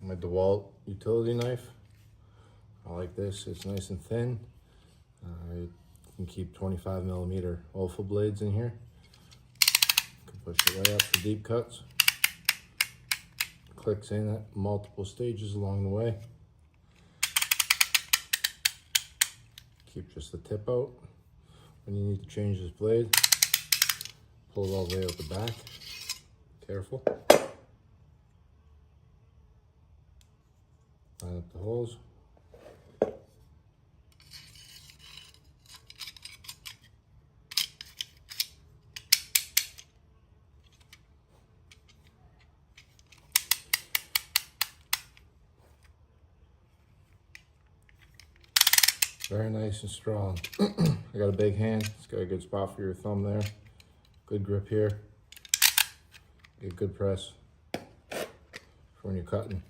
My DEWALT Utility Knife. I like this, it's nice and thin. You can keep 25mm offal blades in here. You can push it right up for deep cuts. Clicks in at multiple stages along the way. Keep just the tip out. When you need to change this blade, pull it all the way out the back. Careful. Line up the holes. Very nice and strong. I got a big hand. It's got a good spot for your thumb there. Good grip here. Get good press for when you're cutting.